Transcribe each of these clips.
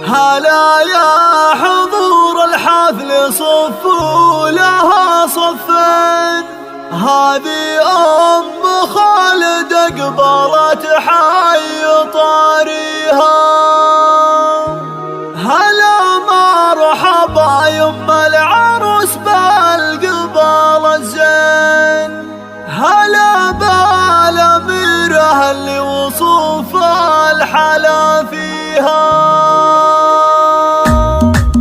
هلا يا حضور الحفل صفوا لها صفين، هذه أم خالد أقبلت حي طاريها. هلا مرحبا يم العروس بالقبال الزين، هلا بالأميرة اللي وصوف الحلا فيها.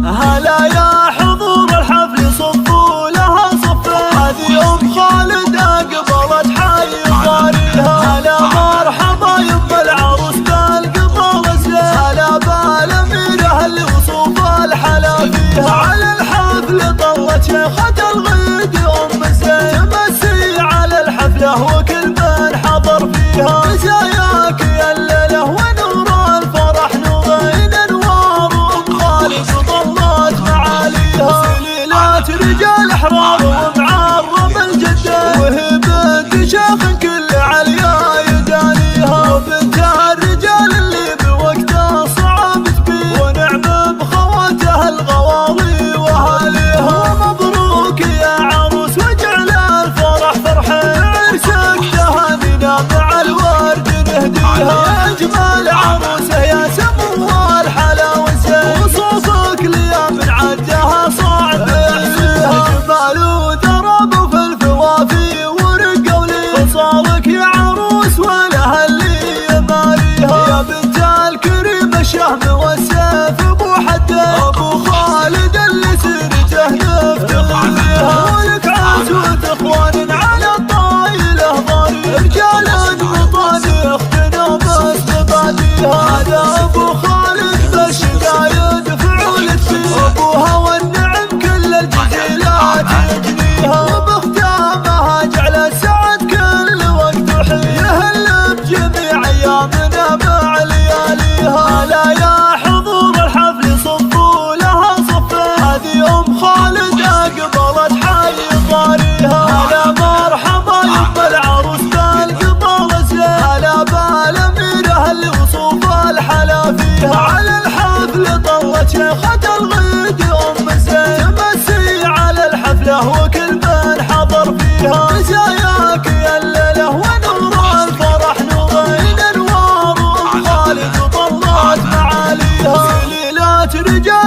هلا يا حضور الحفل صفوا لها صفين، هذه أم خالد أقبلت حي طاريها. هلا مرحبا يم العروس بالقبال الزين، هلا بالأميرة اللي وصوف الحلا فيها. على الحفل طلت شيخة الغيد أم الزين، تمسي على الحفلة وكل من حضر فيها. مزاياك يا الليلة ونور الفرح نورين انوار أم خالد وطلت معاليها. سليلات رجال احرار ومعرب الجدين، وهي بنت شيخ كل عليا يدانيها. وبنت الرجال اللي بوقتها صعب تبين، ونعم بخواتها الغواضي واهاليها. مبروك يا عروس واجعل الفرح فرحين، عرسك تهانينا مع الورد نهديها. يا اجمل عروسه يا سمو الحلا والزين، وصوفك ليا من عدها صعب يحصيها. جمال وتراب في الفوافي ورقه ولي، خصالك يا عروس ولها اللي يماريها. يا بنت الكريم الشهم والسيف ابو حدين، ابو خالد اللي سيرته نفتخر فيها. ولك عزوة اخوان على الطايله ضاري، رجال مطاني اختنا بس تباديها. هذا ابو خالد بالشدايد فعولت فيه، ابوها والنعم كل الجزيلات يجنيها. وبختامها جعل السعد كل وقت وحين، يهل بجميع ايامنا مع لياليها. هلا يا حضور الحفل صفوا لها صفين، هذه ام خالد اقبلت حي طاريها. هلا مرحبا يم العروس بالقبال الزين، هلا بالاميرة اللي وصوف الحلا فيها. على الحفل طلت شيخة الغيد ام الزين، تمسي على الحفلة وكل من حضر فيها. مزاياك يا الليلة ونور الفرح نورين انوار ام خالد وطلت معاليها. سليلات رجال